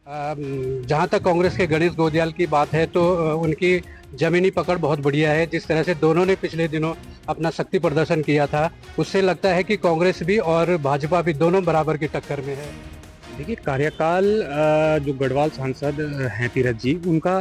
जहाँ तक कांग्रेस के गणेश गोदियाल की बात है तो उनकी जमीनी पकड़ बहुत बढ़िया है। जिस तरह से दोनों ने पिछले दिनों अपना शक्ति प्रदर्शन किया था, उससे लगता है कि कांग्रेस भी और भाजपा भी दोनों बराबर की टक्कर में है। देखिए कार्यकाल जो गढ़वाल सांसद हैं तीरथ जी उनका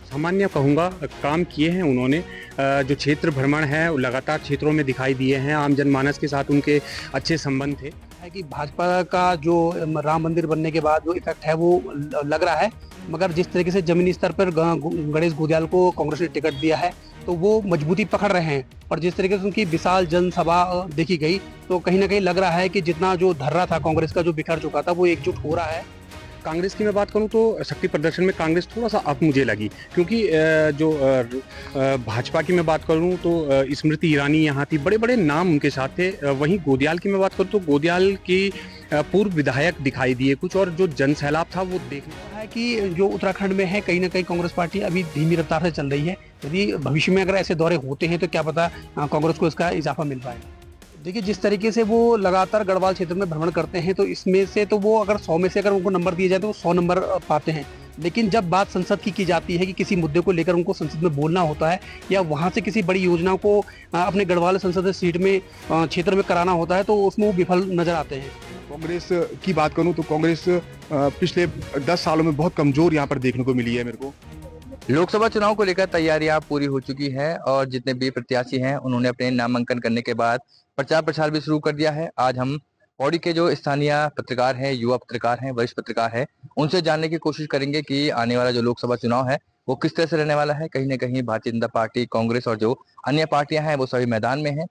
सामान्य कहूँगा काम किए हैं उन्होंने। जो क्षेत्र भ्रमण है वो लगातार क्षेत्रों में दिखाई दिए हैं। आम जनमानस के साथ उनके अच्छे संबंध थे। है कि भाजपा का जो राम मंदिर बनने के बाद जो इफेक्ट है वो लग रहा है, मगर जिस तरीके से जमीनी स्तर पर गणेश गोदियाल को कांग्रेस ने टिकट दिया है तो वो मजबूती पकड़ रहे हैं। और जिस तरीके से उनकी विशाल जनसभा देखी गई तो कहीं ना कहीं लग रहा है कि जितना जो धर्रा था कांग्रेस का, जो बिखर चुका था, वो एकजुट हो रहा है। कांग्रेस की मैं बात करूं तो शक्ति प्रदर्शन में कांग्रेस थोड़ा सा अप मुझे लगी, क्योंकि भाजपा की मैं बात करूं तो स्मृति ईरानी यहाँ थी, बड़े बड़े नाम उनके साथ थे। वहीं गोदियाल की मैं बात करूं तो गोदियाल की पूर्व विधायक दिखाई दिए कुछ, और जो जन सैलाब था वो देखने है कि जो उत्तराखंड में है, कहीं ना कहीं कांग्रेस पार्टी अभी धीमी रफ्तार से चल रही है। यदि भविष्य में अगर ऐसे दौरे होते हैं तो क्या पता कांग्रेस को इसका इजाफा मिल पाए। देखिए, जिस तरीके से वो लगातार गढ़वाल क्षेत्र में भ्रमण करते हैं तो इसमें से तो वो अगर 100 में से अगर उनको नंबर दिए जाए तो वो 100 नंबर पाते हैं। लेकिन जब बात संसद की जाती है कि किसी मुद्दे को लेकर उनको संसद में बोलना होता है या वहां से किसी बड़ी योजना को अपने गढ़वाल संसदीय सीट में क्षेत्र में कराना होता है तो उसमें वो विफल नजर आते हैं। कांग्रेस की बात करूं तो कांग्रेस पिछले 10 सालों में बहुत कमजोर यहाँ पर देखने को मिली है मेरे को। लोकसभा चुनाव को लेकर तैयारियां पूरी हो चुकी है और जितने भी प्रत्याशी हैं उन्होंने अपने नामांकन करने के बाद प्रचार प्रसार भी शुरू कर दिया है। आज हम पौड़ी के जो स्थानीय पत्रकार हैं, युवा पत्रकार हैं, वरिष्ठ पत्रकार हैं, उनसे जानने की कोशिश करेंगे कि आने वाला जो लोकसभा चुनाव है वो किस तरह से रहने वाला है। कहीं ना कहीं भारतीय जनता पार्टी, कांग्रेस और जो अन्य पार्टियां हैं वो सभी मैदान में हैं।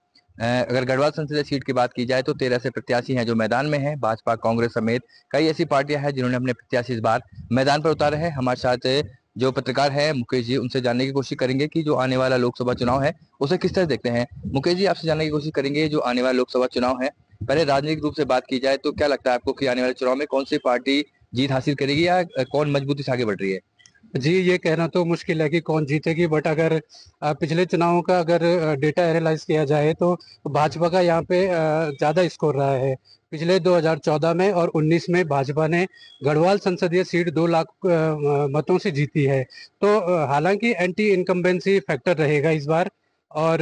अगर गढ़वाल संसदीय सीट की बात की जाए तो 13 ऐसे प्रत्याशी हैं जो मैदान में हैं। भाजपा, कांग्रेस समेत कई ऐसी पार्टियां हैं जिन्होंने अपने प्रत्याशी इस बार मैदान पर उतारे हैं। हमारे साथ जो पत्रकार है मुकेश जी, उनसे जानने की कोशिश करेंगे कि जो आने वाला लोकसभा चुनाव है उसे किस तरह देखते हैं। मुकेश जी, आपसे जानने की कोशिश करेंगे जो आने वाला लोकसभा चुनाव है, पहले राजनीतिक रूप से बात की जाए तो क्या लगता है आपको कि आने वाले चुनाव में कौन सी पार्टी जीत हासिल करेगी या कौन मजबूती से आगे बढ़ रही है? जी, ये कहना तो मुश्किल है कि कौन जीतेगी, बट अगर पिछले चुनावों का अगर डेटा एनालाइज किया जाए तो भाजपा का यहाँ पे ज़्यादा स्कोर रहा है। पिछले 2014 में और 19 में भाजपा ने गढ़वाल संसदीय सीट 2 लाख मतों से जीती है। तो हालांकि एंटी इनकम्बेंसी फैक्टर रहेगा इस बार, और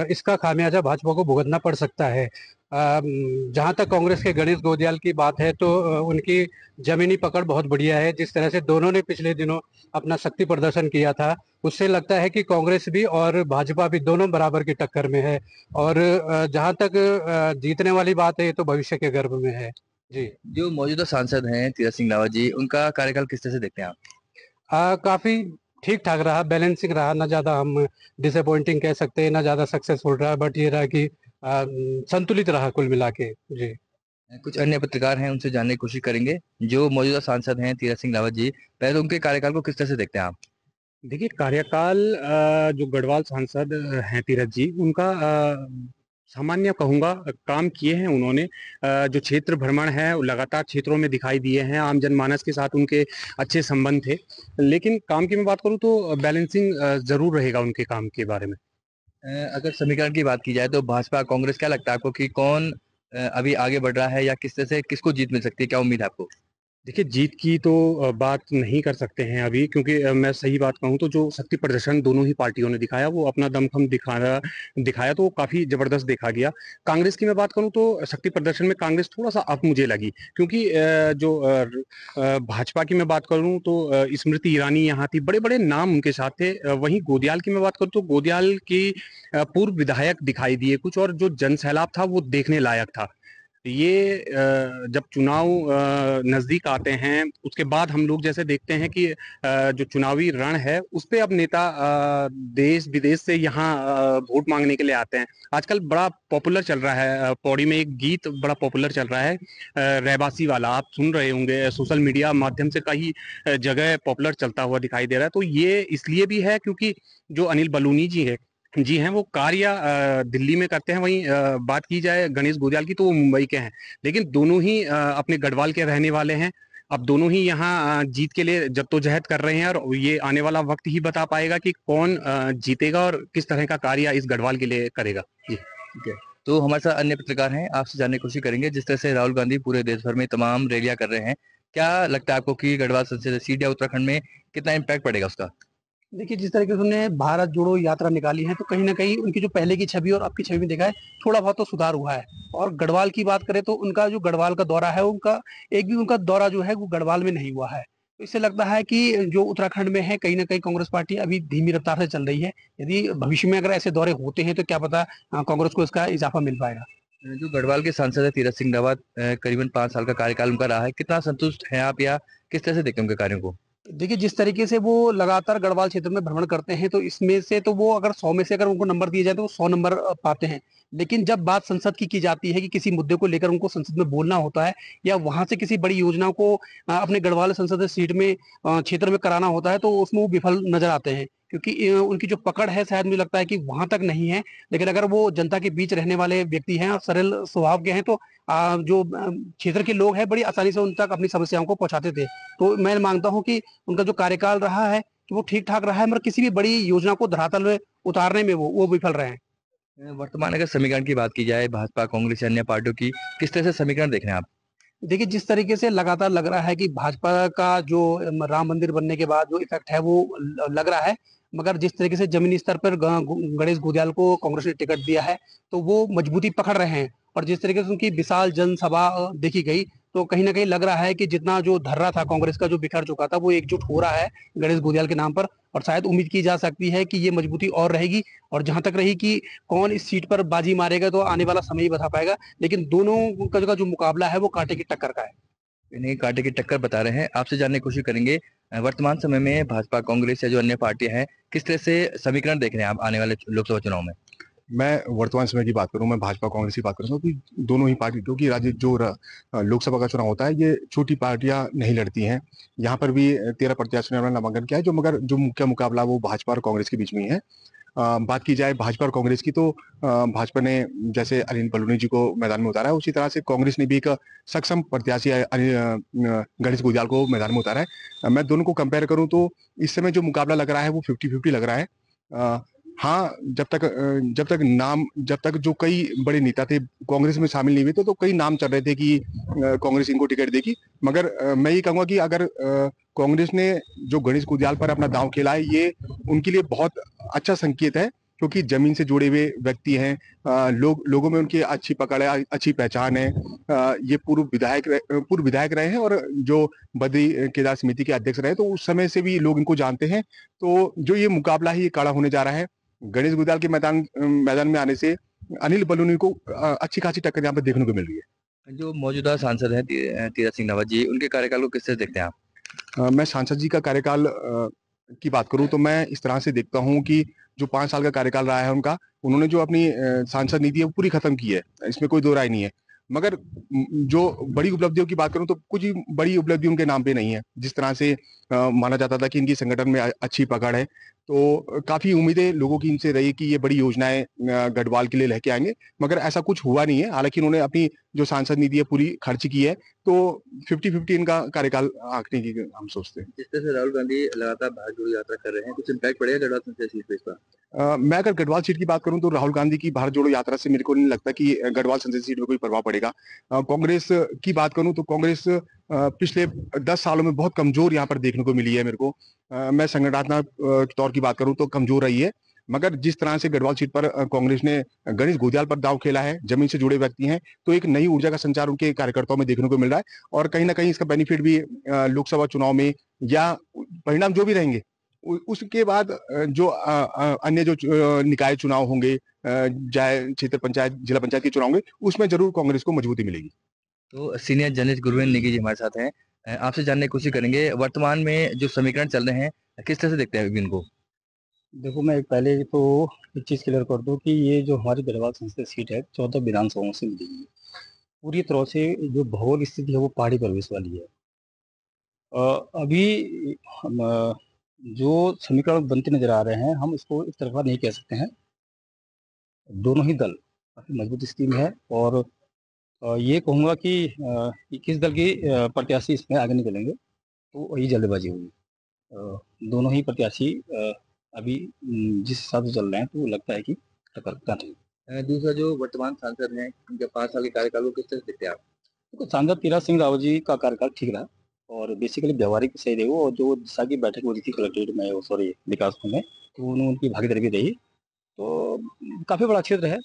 इसका खामियाजा भाजपा को भुगतना पड़ सकता है। जहाँ तक कांग्रेस के गणेश गोदियाल की बात है तो उनकी जमीनी पकड़ बहुत बढ़िया है। जिस तरह से दोनों ने पिछले दिनों अपना शक्ति प्रदर्शन किया था, उससे लगता है कि कांग्रेस भी और भाजपा भी दोनों बराबर की टक्कर में है। और जहां तक जीतने वाली बात है, ये तो भविष्य के गर्भ में है। जी। जो मौजूदा सांसद हैं तीरथ सिंह रावत जी, उनका कार्यकाल किस तरह से देखते हैं आप? काफी ठीक ठाक रहा, बैलेंसिंग रहा। ना ज्यादा हम डिसअपॉइंटिंग कह सकते हैं, ना ज्यादा सक्सेसफुल रहा, बट ये रहा कि संतुलित रहा कुल मिला के। जी। कुछ अन्य पत्रकार हैं, उनसे जानने की कोशिश करेंगे। जो मौजूदा सांसद हैं तीरथ सिंह रावत जी, पहले तो उनके कार्यकाल को किस तरह से देखते हैं आप? देखिए कार्यकाल जो गढ़वाल सांसद हैं तीरथ जी उनका सामान्य कहूँगा काम किए हैं उन्होंने। जो क्षेत्र भ्रमण है वो लगातार क्षेत्रों में दिखाई दिए हैं। आम जनमानस के साथ उनके अच्छे संबंध थे। लेकिन काम की मैं बात करूं तो बैलेंसिंग जरूर रहेगा उनके काम के बारे में। अगर समीकरण की बात की जाए तो भाजपा, कांग्रेस, क्या लगता है आपको कि कौन अभी आगे बढ़ रहा है या किस तरह से किसको जीत मिल सकती है? क्या उम्मीद है आपको? देखिए जीत की तो बात नहीं कर सकते हैं अभी, क्योंकि मैं सही बात कहूँ तो जो शक्ति प्रदर्शन दोनों ही पार्टियों ने दिखाया वो अपना दमखम दिखाया तो वो काफी जबरदस्त देखा गया। कांग्रेस की मैं बात करूँ तो शक्ति प्रदर्शन में कांग्रेस थोड़ा सा अप मुझे लगी, क्योंकि भाजपा की मैं बात करूँ तो स्मृति ईरानी यहाँ थी, बड़े बड़े नाम उनके साथ थे। वहीं गोदियाल की मैं बात करूँ तो गोदियाल की पूर्व विधायक दिखाई दिए कुछ, और जो जन सैलाब था वो देखने लायक था। ये जब चुनाव नजदीक आते हैं उसके बाद हम लोग जैसे देखते हैं कि जो चुनावी रण है उस पे अब नेता देश विदेश से यहाँ वोट मांगने के लिए आते हैं। आजकल बड़ा पॉपुलर चल रहा है, पौड़ी में एक गीत बड़ा पॉपुलर चल रहा है, रहबासी वाला, आप सुन रहे होंगे, सोशल मीडिया माध्यम से कई जगह पॉपुलर चलता हुआ दिखाई दे रहा है। तो ये इसलिए भी है क्योंकि जो अनिल बलूनी जी हैं वो कार्य दिल्ली में करते हैं। वहीं बात की जाए गणेश गोदियाल की तो वो मुंबई के हैं, लेकिन दोनों ही अपने गढ़वाल के रहने वाले हैं। अब दोनों ही यहाँ जीत के लिए जद्दोजहद कर रहे हैं, और ये आने वाला वक्त ही बता पाएगा कि कौन जीतेगा और किस तरह का कार्य इस गढ़वाल के लिए करेगा। जी ठीक है। तो हमारे साथ अन्य पत्रकार हैं, आपसे जानने की कोशिश करेंगे जिस तरह से राहुल गांधी पूरे देश भर में तमाम रैलियां कर रहे हैं, क्या लगता है आपको कि गढ़वाल संसदीय सीट या उत्तराखंड में कितना इम्पैक्ट पड़ेगा उसका? देखिए, जिस तरीके से उन्होंने भारत जोड़ो यात्रा निकाली है, तो कहीं न कहीं उनकी जो पहले की छवि और अब की छवि में देखा है, थोड़ा बहुत तो सुधार हुआ है। और गढ़वाल की बात करें तो उनका जो गढ़वाल का दौरा है, उनका एक भी उनका दौरा जो है वो गढ़वाल में नहीं हुआ है। तो इससे लगता है कि जो उत्तराखंड में है, कहीं न कहीं कांग्रेस पार्टी अभी धीमी रफ्तार से चल रही है। यदि भविष्य में अगर ऐसे दौरे होते हैं, तो क्या पता कांग्रेस को इसका इज़ाफ़ा मिल पाएगा। जो गढ़वाल के सांसद है तीरथ सिंह रावत, करीबन 5 साल का कार्यकाल उनका रहा है। कितना संतुष्ट हैं आप या किस तरह से देखते हैं उनके कार्यों को? देखिए, जिस तरीके से वो लगातार गढ़वाल क्षेत्र में भ्रमण करते हैं, तो इसमें से तो वो अगर 100 में से अगर उनको नंबर दिए जाए, तो वो 100 नंबर पाते हैं। लेकिन जब बात संसद की जाती है कि किसी मुद्दे को लेकर उनको संसद में बोलना होता है या वहाँ से किसी बड़ी योजना को अपने गढ़वाल संसदीय सीट में क्षेत्र में कराना होता है, तो उसमें वो विफल नज़र आते हैं। क्योंकि उनकी जो पकड़ है शायद मुझे लगता है कि वहाँ तक नहीं है। लेकिन अगर वो जनता के बीच रहने वाले व्यक्ति हैं और सरल स्वभाव के हैं, तो जो क्षेत्र के लोग हैं, बड़ी आसानी से उन तक अपनी समस्याओं को पहुँचाते थे। तो मैं मानता हूँ कि उनका जो कार्यकाल रहा है, कि वो ठीक-ठाक रहा है, मगर किसी भी बड़ी योजना को धरातल में उतारने में वो विफल रहे हैं। वर्तमान अगर समीकरण की बात की जाए भाजपा, कांग्रेस या अन्य पार्टियों की, किस तरह से समीकरण देख रहे हैं आप? देखिए, जिस तरीके से लगातार लग रहा है कि भाजपा का जो राम मंदिर बनने के बाद जो इफ़ेक्ट है वो लग रहा है, मगर जिस तरीके से ज़मीनी स्तर पर गणेश गुडियाल को कांग्रेस ने टिकट दिया है, तो वो मजबूती पकड़ रहे हैं। और जिस तरीके से उनकी विशाल जनसभा देखी गई, तो कहीं न कहीं लग रहा है कि जितना जो धर्रा था कांग्रेस का जो बिखर चुका था, वो एकजुट हो रहा है गणेश गुडियाल के नाम पर। और शायद उम्मीद की जा सकती है कि ये मजबूती और रहेगी। और जहाँ तक रही कि कौन इस सीट पर बाजी मारेगा, तो आने वाला समय ही बता पाएगा। लेकिन दोनों का जो मुकाबला है, वो कांटे की टक्कर का है। इन्हें कांटे की टक्कर बता रहे हैं। आपसे जानने की कोशिश करेंगे वर्तमान समय में भाजपा, कांग्रेस या जो अन्य पार्टियां हैं, किस तरह से समीकरण देख रहे हैं आप आने वाले लोकसभा चुनाव में? मैं वर्तमान समय की बात करूं, मैं भाजपा कांग्रेस की बात करूं, कि दोनों ही पार्टी, क्योंकि राज्य जो लोकसभा का चुनाव होता है, ये छोटी पार्टियां नहीं लड़ती हैं। यहाँ पर भी 13 प्रत्याशियों ने अपना नामांकन किया है, जो मगर जो मुख्य मुकाबला वो भाजपा और कांग्रेस के बीच में ही है। बात की जाए भाजपा और कांग्रेस की, तो भाजपा ने जैसे अनिल बलूनी जी को मैदान में उतारा है, उसी तरह से कांग्रेस ने भी एक सक्षम प्रत्याशी गणेश गुडियाल को मैदान में उतारा है। मैं दोनों को कंपेयर करूं तो इस समय जो मुकाबला लग रहा है वो 50-50 लग रहा है। हाँ, जब तक जो कई बड़े नेता थे कांग्रेस में शामिल नहीं हुए थे, तो कई नाम चल रहे थे कि कांग्रेस इनको टिकट देगी। मगर मैं ये कहूंगा कि अगर कांग्रेस ने जो गणेश गुडियाल पर अपना दांव खेला है, ये उनके लिए बहुत अच्छा संकेत है, क्योंकि जमीन से जुड़े हुए व्यक्ति हैं। लोगों में उनकी अच्छी पकड़ है, अच्छी पहचान है। ये पूर्व विधायक रहे हैं, और जो बद्री केदार समिति के अध्यक्ष रहे, तो उस समय से भी लोग इनको जानते हैं। तो जो ये मुकाबला है, ये कड़ा होने जा रहा है। गणेश गुडियाल के मैदान में आने से अनिल बलूनी को अच्छी खासी टक्कर यहाँ पे देखने को मिल रही है। जो मौजूदा सांसद हैं तीरथ सिंह रावत जी, उनके कार्यकाल को किस तरह से देखते हैं आप? मैं सांसद जी का कार्यकाल की बात करूं तो मैं इस तरह से देखता हूं कि जो 5 साल का कार्यकाल रहा है उनका, उन्होंने जो अपनी सांसद नीति है वो पूरी खत्म की है, इसमें कोई दो राय नहीं है। मगर जो बड़ी उपलब्धियों की बात करूं तो कुछ ही बड़ी उपलब्धि उनके नाम पे नहीं है। जिस तरह से माना जाता था कि इनकी संगठन में अच्छी पकड़ है, तो काफी उम्मीदें लोगों की इनसे रही कि ये बड़ी योजनाएं गढ़वाल के लिए लेके आएंगे, मगर ऐसा कुछ हुआ नहीं है। हालांकि उन्होंने अपनी जो सांसद नीति है पूरी खर्च की है, तो 50-50 इनका कार्यकाल आंकने की हम सोचते हैं। जिस तरह से राहुल गांधी लगातार भारत जोड़ो यात्रा कर रहे हैं, कुछ इम्पैक्ट पड़ेगा गढ़वाल संसदीय सीट पे इस बार? मैं अगर गढ़वाल सीट की बात करूं तो राहुल गांधी की भारत जोड़ो यात्रा से मेरे को नहीं लगता कि गढ़वाल संसदीय सीट में कोई प्रभाव पड़ेगा। कांग्रेस की बात करूं तो कांग्रेस पिछले 10 सालों में बहुत कमजोर यहाँ पर देखने को मिली है मेरे को। मैं संगठनात्मक तौर की बात करूं तो कमजोर रही है। मगर जिस तरह से गढ़वाल सीट पर कांग्रेस ने गणेश गुडियाल पर दांव खेला है, जमीन से जुड़े व्यक्ति हैं, तो एक नई ऊर्जा का संचार उनके कार्यकर्ताओं में देखने को मिल रहा है। और कहीं ना कहीं इसका बेनिफिट भी लोकसभा चुनाव में या परिणाम जो भी रहेंगे उसके बाद जो अन्य जो निकाय चुनाव होंगे, चाहे क्षेत्र पंचायत, जिला पंचायत के चुनाव होंगे, उसमें जरूर कांग्रेस को मजबूती मिलेगी। तो सीनियर जर्नलिस्ट गुरवेंद्र नेगी जी हमारे साथ हैं। आपसे जानने की कोशिश करेंगे वर्तमान में जो समीकरण चल रहे हैं, किस तरह से देखते हैं इनको? देखो, मैं एक पहले तो एक चीज़ क्लियर कर दूं कि ये जो हमारी गढ़वाल संसदीय सीट है 14 विधानसभाओं से मिली है। पूरी तरह से जो भौगोलिक स्थिति है वो पहाड़ी प्रदेश वाली है। अभी जो समीकरण बनते नजर आ रहे हैं, हम इसको एक तरफा नहीं कह सकते हैं। दोनों ही दल काफी मजबूत स्थिति में है। और ये कहूँगा कि किस दल की प्रत्याशी इसमें आगे निकलेंगे, तो वही जल्दबाजी हुई। दोनों ही प्रत्याशी अभी जिस हिसाब से चल रहे हैं, तो लगता है कि टक्कर का नहीं। दूसरा जो वर्तमान सांसद हैं, उनके 5 साल के कार्यकाल को किस तरह से देखते हैं आप? तो सांसद तीरथ सिंह रावत जी का कार्यकाल ठीक रहा। और बेसिकली व्यवहारिक सही रही वो, और जो दिशा की बैठक हो रही थी कलेक्ट्रेट में, सॉरी विकासखंड में, तो उनकी भागीदारी भी रही, तो काफ़ी बड़ा क्षेत्र है,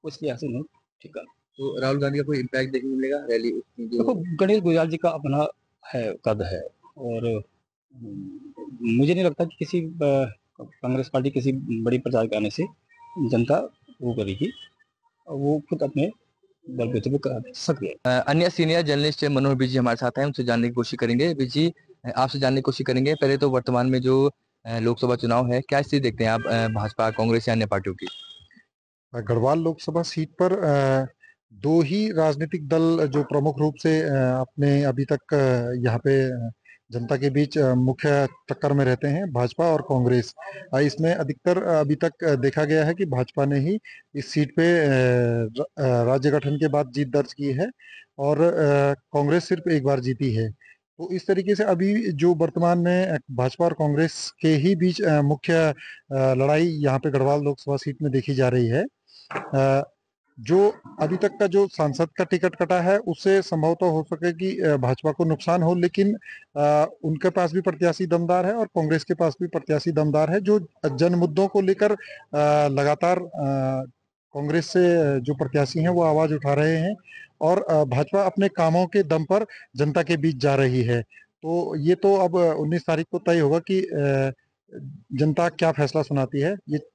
कुछ लिहाज से नहीं ठीक है। तो राहुल गांधी का कोई इम्पैक्ट देखने को मिलेगा रैली देखो, गणेश गोयल जी का अपना है कद है, और मुझे नहीं लगता कि किसी कांग्रेस पार्टी किसी बड़ी प्रचार के आने से जनता वो करेगी, वो खुद अपने बलबूते पे कर सकती है। अन्य सीनियर जर्नलिस्ट मनोहर बिजी हमारे साथ हैं, उनसे जानने की कोशिश करेंगे। बिजी, आपसे जानने की कोशिश करेंगे पहले तो वर्तमान में जो लोकसभा चुनाव है, क्या स्थिति देखते हैं आप भाजपा, कांग्रेस या अन्य पार्टियों की? गढ़वाल लोकसभा सीट पर दो ही राजनीतिक दल जो प्रमुख रूप से अपने अभी तक यहाँ पे जनता के बीच मुख्य टक्कर में रहते हैं, भाजपा और कांग्रेस। इसमें अधिकतर अभी तक देखा गया है कि भाजपा ने ही इस सीट पे राज्य गठन के बाद जीत दर्ज की है, और कांग्रेस सिर्फ एक बार जीती है। तो इस तरीके से अभी जो वर्तमान में भाजपा और कांग्रेस के ही बीच मुख्य लड़ाई यहाँ पे गढ़वाल लोकसभा सीट में देखी जा रही है। जो अभी तक का जो सांसद का टिकट कटा है, उससे संभवतः हो सके कि भाजपा को नुकसान हो, लेकिन उनके पास भी प्रत्याशी दमदार है और कांग्रेस के पास भी प्रत्याशी दमदार है, जो जन मुद्दों को लेकर लगातार कांग्रेस से जो प्रत्याशी हैं वो आवाज उठा रहे हैं, और भाजपा अपने कामों के दम पर जनता के बीच जा रही है। तो ये तो अब 19 तारीख को तय होगा कि जनता क्या फैसला सुनाती है, ये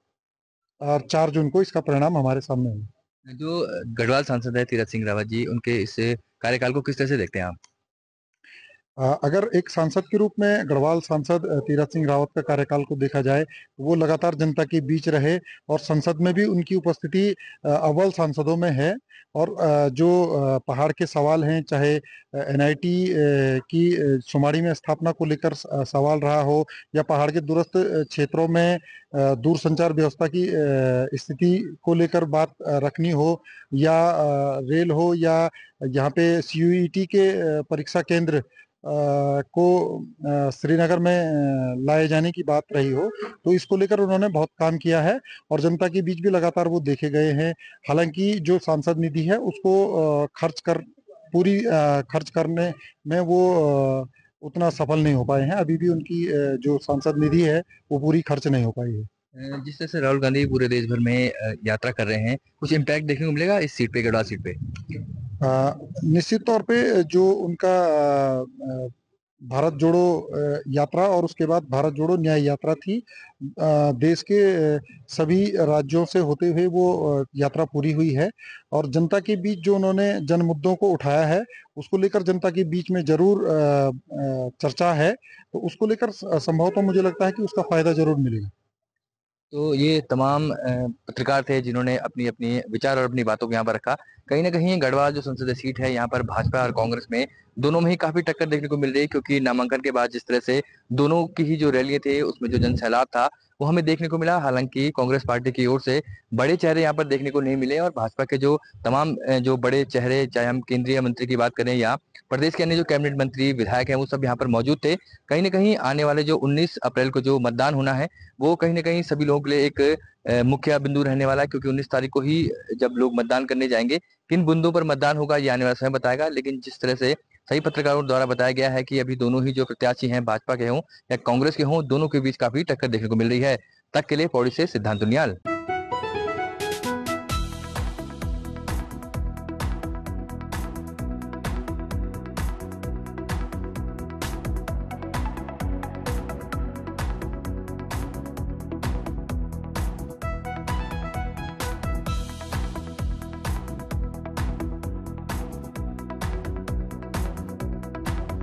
और 4 जून को इसका परिणाम हमारे सामने है। जो गढ़वाल सांसद है तीरथ सिंह रावत जी, उनके इस कार्यकाल को किस तरह से देखते हैं आप? अगर एक सांसद के रूप में गढ़वाल सांसद तीरथ सिंह रावत का कार्यकाल को देखा जाए, तो वो लगातार जनता के बीच रहे, और संसद में भी उनकी उपस्थिति अव्वल सांसदों में है। और जो पहाड़ के सवाल हैं, चाहे एनआईटी की सुमाड़ी में स्थापना को लेकर सवाल रहा हो, या पहाड़ के दूरस्थ क्षेत्रों में दूर संचार व्यवस्था की स्थिति को लेकर बात रखनी हो, या रेल हो, या यहाँ पे सीयूईटी के परीक्षा केंद्र को श्रीनगर में लाए जाने की बात रही हो, तो इसको लेकर उन्होंने बहुत काम किया है, और जनता के बीच भी लगातार वो देखे गए हैं। हालांकि जो सांसद निधि है उसको खर्च करने में वो उतना सफल नहीं हो पाए हैं। अभी भी उनकी जो सांसद निधि है वो पूरी खर्च नहीं हो पाई है। जिस तरह से राहुल गांधी पूरे देश भर में यात्रा कर रहे हैं, कुछ इम्पैक्ट देखने को मिलेगा इस सीट पे, गढ़वाल सीट पे? निश्चित तौर पे जो उनका भारत जोड़ो यात्रा और उसके बाद भारत जोड़ो न्याय यात्रा थी, देश के सभी राज्यों से होते हुए वो यात्रा पूरी हुई है, और जनता के बीच जो उन्होंने जन मुद्दों को उठाया है, उसको लेकर जनता के बीच में जरूर चर्चा है। तो उसको लेकर संभवतः मुझे लगता है कि उसका फायदा जरूर मिलेगा। तो ये तमाम पत्रकार थे जिन्होंने अपनी अपनी विचार और अपनी बातों को यहाँ पर रखा। कहीं ना कहीं गढ़वाल जो संसदीय सीट है, यहाँ पर भाजपा और कांग्रेस में दोनों में ही काफी टक्कर देखने को मिल रही है, क्योंकि नामांकन के बाद जिस तरह से दोनों की ही जो रैलियां थे उसमें जो जन सैलाब था वो हमें देखने को मिला। हालांकि कांग्रेस पार्टी की ओर से बड़े चेहरे यहाँ पर देखने को नहीं मिले, और भाजपा के जो तमाम जो बड़े चेहरे, चाहे हम केंद्रीय मंत्री की बात करें या प्रदेश के अन्य जो कैबिनेट मंत्री, विधायक हैं, वो सब यहाँ पर मौजूद थे। कहीं ना कहीं आने वाले जो 19 अप्रैल को जो मतदान होना है, वो कहीं ना कहीं सभी लोगों के लिए एक मुख्य बिंदु रहने वाला है, क्योंकि 19 तारीख को ही जब लोग मतदान करने जाएंगे, किन बिंदुओं पर मतदान होगा ये आने वाला समय बताएगा। लेकिन जिस तरह से सही पत्रकारों द्वारा बताया गया है कि अभी दोनों ही जो प्रत्याशी हैं, भाजपा के हों या कांग्रेस के हों, दोनों के बीच काफी टक्कर देखने को मिल रही है। तक के लिए पौड़ी से सिद्धांत दुनियाल।